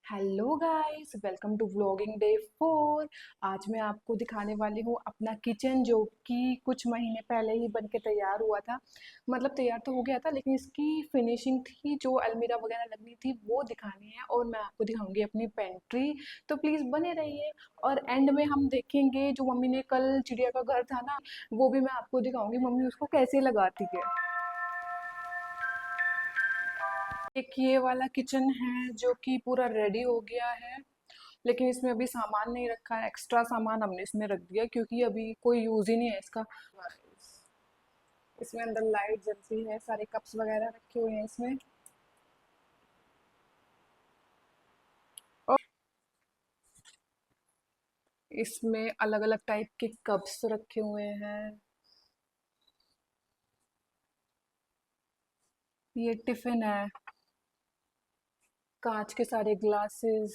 Hello guys, welcome to vlogging day 4। आज मैं आपको दिखाने वाली हूँ अपना किचन, जो कि कुछ महीने पहले ही बन के तैयार हुआ था। मतलब तैयार तो हो गया था, लेकिन इसकी फिनिशिंग थी, जो अलमीरा वगैरह लगनी थी वो दिखानी है। और मैं आपको दिखाऊंगी अपनी पेंट्री, तो प्लीज़ बने रहिए। और एंड में हम देखेंगे जो मम्मी ने कल चिड़िया का घर था ना, वो भी मैं आपको दिखाऊंगी मम्मी उसको कैसे लगाती है। एक ये वाला किचन है जो कि पूरा रेडी हो गया है, लेकिन इसमें अभी सामान नहीं रखा है। एक्स्ट्रा सामान हमने इसमें रख दिया क्योंकि अभी कोई यूज ही नहीं है इसका। इसमें अंदर लाइट जलती है, सारे कप्स वगैरह रखे हुए हैं इसमें। और इसमें अलग अलग टाइप के कप्स रखे हुए हैं। ये टिफिन है, कांच के सारे ग्लासेस।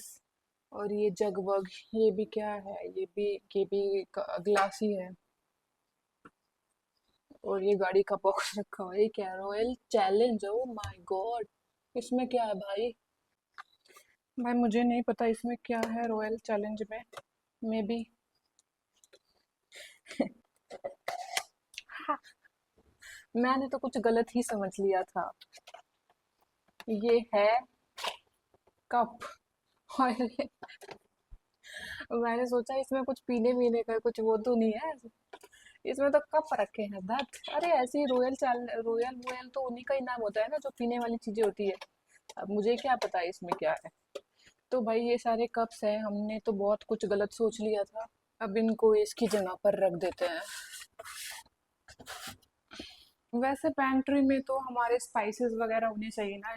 और ये जग वग, ये भी क्या है, ये भी ग्लास ही है। और ये गाड़ी का बॉक्स रखा हुआ है। ये क्या, royal challenge, oh my God. इसमें क्या है भाई? भाई मुझे नहीं पता इसमें क्या है रॉयल चैलेंज में। मे बी मैंने तो कुछ गलत ही समझ लिया था। ये है कप। और मैंने सोचा इसमें कुछ पीने वीने का कुछ वो तो नहीं है। इसमें तो कप रखे हैं धत। अरे ऐसी रॉयल वोयल तो उन्हीं का ही नाम होता है ना, जो पीने वाली चीजें होती है। अब मुझे क्या पता है इसमें क्या है। तो भाई ये सारे कप्स हैं, हमने तो बहुत कुछ गलत सोच लिया था। अब इनको इसकी जगह पर रख देते हैं। वैसे पेंट्री में तो हमारे स्पाइसेस वगैरह होने चाहिए ना,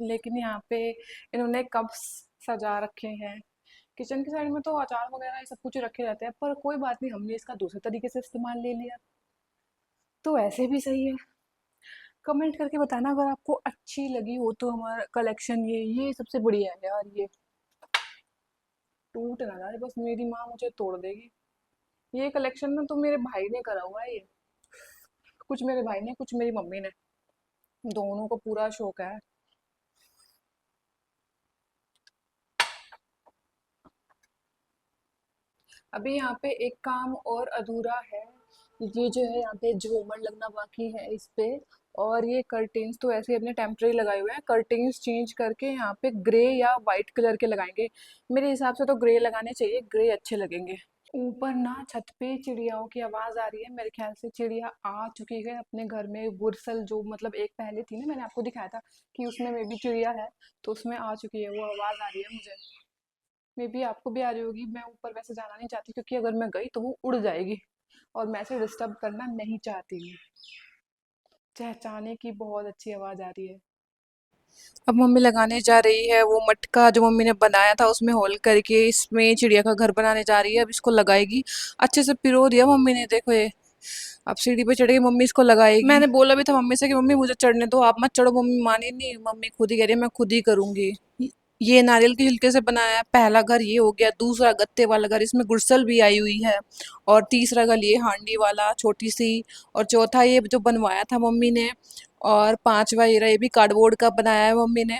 लेकिन यहाँ पे इन्होंने कप्स सजा रखे हैं। किचन की साइड में तो अचार वगैरह ये सब कुछ रखे रहते हैं, पर कोई बात नहीं, हमने इसका दूसरे तरीके से इस्तेमाल ले लिया, तो ऐसे भी सही है। कमेंट करके बताना अगर आपको अच्छी लगी हो तो हमारा कलेक्शन। ये सबसे बढ़िया है यार। ये टूट ना जाए बस, मेरी माँ मुझे तोड़ देगी। ये कलेक्शन ना तो मेरे भाई ने करा हुआ है ये। कुछ मेरे भाई ने, कुछ मेरी मम्मी ने, दोनों को पूरा शौक है। अभी यहाँ पे एक काम और अधूरा है। ये जो है, यहाँ पे झूमर लगना बाकी है इस पे। और ये कर्टेन्स तो ऐसे ही अपने टेम्परेरी लगाए हुए हैं। कर्टेन्स चेंज करके यहाँ पे ग्रे या वाइट कलर के लगाएंगे। मेरे हिसाब से तो ग्रे लगाने चाहिए, ग्रे अच्छे लगेंगे। ऊपर ना छत पे चिड़ियाओं की आवाज आ रही है, मेरे ख्याल से चिड़िया आ चुकी है अपने घर में। बुरसल जो मतलब एक पहले थी ना, मैंने आपको दिखाया था कि उसमें मे बी चिड़िया है, तो उसमें आ चुकी है, वो आवाज आ रही है मुझे। मे बी आपको भी आ रही होगी। मैं ऊपर वैसे जाना नहीं चाहती क्योंकि अगर मैं गई तो वो उड़ जाएगी, और मैं ऐसे डिस्टर्ब करना नहीं चाहती हूँ। चहचहाने की बहुत अच्छी आवाज आ रही है। अब मम्मी लगाने जा रही है वो मटका जो मम्मी ने बनाया था, उसमें होल करके इसमें चिड़िया का घर बनाने जा रही है। अब इसको लगाएगी। अच्छे से पिरो दिया मम्मी ने, देखो ये। अब सीढ़ी पे चढ़ के मम्मी इसको लगाएगी। मैंने बोला भी था मम्मी से कि मम्मी मुझे चढ़ने दो, आप मत चढ़ो। मम्मी मानी नहीं, मम्मी खुद ही कह रही है मैं खुद ही करूंगी। ये नारियल के छिलके से बनाया है। पहला घर ये हो गया। दूसरा गत्ते वाला घर, इसमें गुड़सल भी आई हुई है। और तीसरा घर ये हांडी वाला छोटी सी। और चौथा ये जो बनवाया था मम्मी ने। और पांचवा ये रहा, ये भी कार्डबोर्ड का बनाया है मम्मी ने।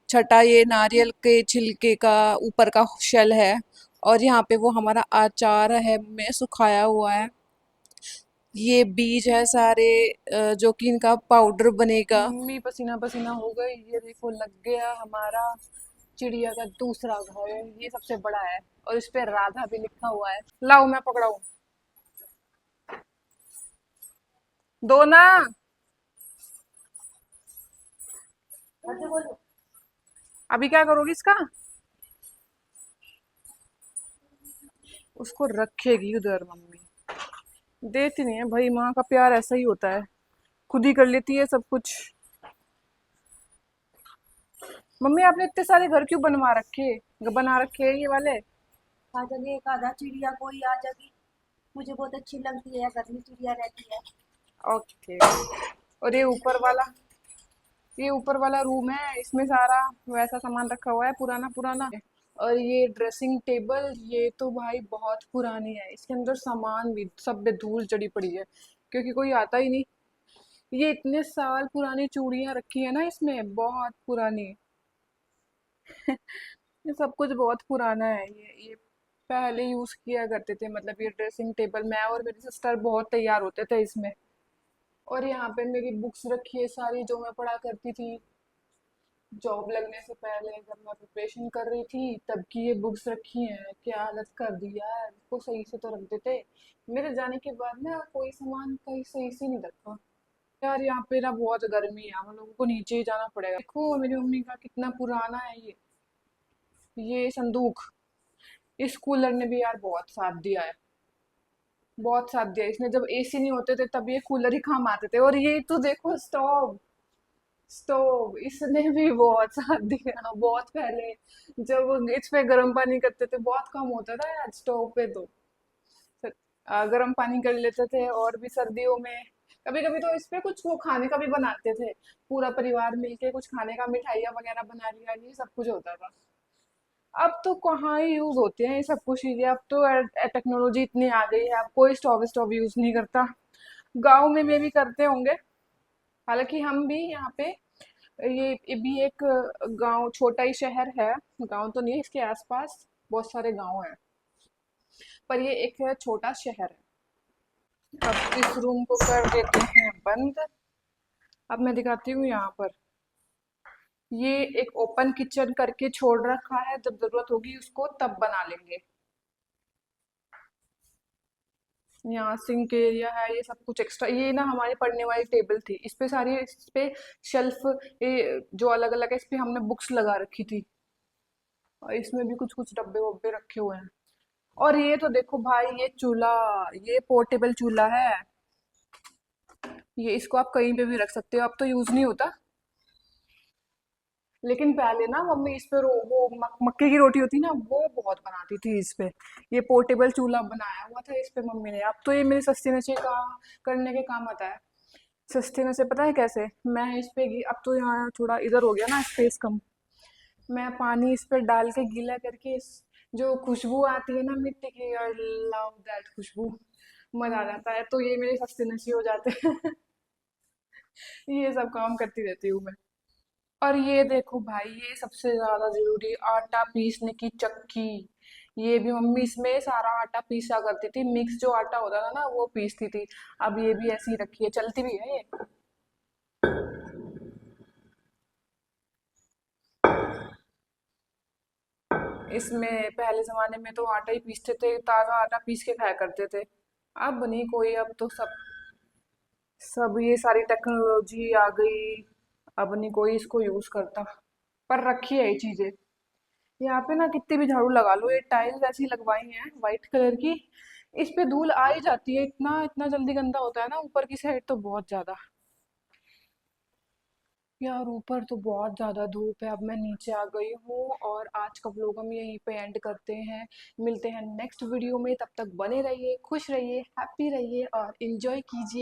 छठा ये नारियल के छिलके का ऊपर का शेल है। और यहाँ पे वो हमारा अचार है में सुखाया हुआ है। ये बीज है सारे, जो कि इनका पाउडर बनेगा। मम्मी पसीना पसीना हो गई। ये देखो लग गया हमारा चिड़िया का दूसरा घर। ये सबसे बड़ा है, और इस पे राधा भी लिखा हुआ है। लाओ मैं पकड़ाऊं। दो ना। अभी क्या करोगी इसका? उसको रखेगी उधर मम्मी। देती नहीं है भाई, माँ का प्यार ऐसा ही होता है, खुद ही कर लेती है सब कुछ। मम्मी आपने इतने सारे घर क्यों बना रखे हैं ये वाले? आ जाएगी एक आधा चिड़िया कोई आ जाएगी। मुझे बहुत अच्छी लगती है, घर में चिड़िया रहती है। ओके। और ये ऊपर वाला रूम है, इसमें सारा वैसा सामान रखा हुआ है, पुराना पुराना। और ये ड्रेसिंग टेबल, ये तो भाई बहुत पुरानी है। इसके अंदर सामान भी सब में धूल चढ़ी पड़ी है, क्योंकि कोई आता ही नहीं। ये इतने साल पुरानी चूड़ियां रखी है ना इसमें, बहुत पुरानी। ये सब कुछ बहुत पुराना है। ये पहले यूज किया करते थे, मतलब ये ड्रेसिंग टेबल मैं और मेरी सिस्टर बहुत तैयार होते थे इसमें। और यहाँ पे मेरी बुक्स रखी है सारी, जो मैं पढ़ा करती थी जॉब लगने से पहले, जब मैं प्रिपरेशन कर रही थी तब की ये बुक्स रखी हैं। क्या हालत कर दी यार, इसको सही से तो रख देते। मेरे जाने के बाद ना कोई सामान कहीं सही से नहीं रखा। यार यहाँ पे ना बहुत गर्मी है, हम लोगों को नीचे ही जाना पड़ेगा। देखो मेरी मम्मी का कितना पुराना है ये संदूक। इस कूलर ने भी यार बहुत साथ दिया है, बहुत साथ दिया इसने। जब एसी नहीं होते थे तब ये कूलर ही काम आते थे। और ये तो देखो स्टोव, स्टोव इसने भी बहुत साथ दिया बहुत पहले। जब इस पे गर्म पानी करते थे बहुत कम होता था यार स्टोव पे, तो गर्म पानी कर लेते थे। और भी सर्दियों में कभी कभी तो इस पे कुछ वो खाने का भी बनाते थे, पूरा परिवार मिलके कुछ खाने का, मिठाइयाँ वगैरह बना लिया, ये सब कुछ होता था। अब तो कहाँ ही यूज होते हैं ये सब कुछ चीजें, अब तो टेक्नोलॉजी इतनी आ गई है, अब कोई स्टोव स्टोव यूज नहीं करता। गाँव में भी करते होंगे, हालांकि हम भी यहाँ पे, ये भी एक गांव, छोटा ही शहर है, गांव तो नहीं है, इसके आसपास बहुत सारे गांव हैं, पर ये एक छोटा शहर है। अब इस रूम को कर देते हैं बंद। अब मैं दिखाती हूँ यहाँ पर, ये एक ओपन किचन करके छोड़ रखा है, जब जरूरत होगी उसको तब बना लेंगे। यहाँ सिंक एरिया है, ये सब कुछ एक्स्ट्रा। ये ना हमारी पढ़ने वाली टेबल थी, इस पे सारी, इस पे शेल्फ, ये जो अलग अलग है, इस पे हमने बुक्स लगा रखी थी। और इसमें भी कुछ कुछ डब्बे वब्बे रखे हुए हैं। और ये तो देखो भाई, ये चूल्हा, ये पोर्टेबल चूल्हा है। ये इसको आप कहीं पे भी रख सकते हो, अब तो यूज नहीं होता। लेकिन पहले ना मम्मी इस पे वो मक्के की रोटी होती ना, वो बहुत बनाती थी इस पे। ये पोर्टेबल चूल्हा बनाया हुआ था इस पे मम्मी ने। अब तो ये मेरे सस्ते नशे का करने के काम आता है। सस्ते नशे पता है कैसे? मैं इस पे अब तो यहाँ थोड़ा इधर हो गया ना स्पेस कम, मैं पानी इस पे डाल के गीला करके जो खुशबू आती है ना मिट्टी की, आई लव दैट खुशबू, मजा आ जाता है। तो ये मेरे सस्ते नशे हो जाते हैं। ये सब काम करती रहती हूँ मैं। और ये देखो भाई, ये सबसे ज्यादा जरूरी, आटा पीसने की चक्की। ये भी मम्मी इसमें सारा आटा पीसा करती थी, मिक्स जो आटा होता था ना वो पीसती थी। अब ये भी ऐसी रखी है, चलती भी है ये। इसमें पहले जमाने में तो आटा ही पीसते थे, ताजा आटा पीस के खाया करते थे। अब नहीं कोई, अब तो सब सब ये सारी टेक्नोलॉजी आ गई, अब नहीं कोई इसको यूज करता। पर रखी है ये चीजें। यहाँ पे ना कितनी भी झाड़ू लगा लो, ये टाइल्स ऐसी लगवाई हैं वाइट कलर की, इस पे धूल आ ही जाती है। इतना इतना जल्दी गंदा होता है ना ऊपर की साइड, तो बहुत ज्यादा। यार ऊपर तो बहुत ज्यादा धूप है। अब मैं नीचे आ गई हूँ, और आज का व्लॉग हम यहीं पे एंड करते हैं। मिलते हैं नेक्स्ट वीडियो में, तब तक बने रहिए, खुश रहिए, हैप्पी रहिए और एंजॉय कीजिए।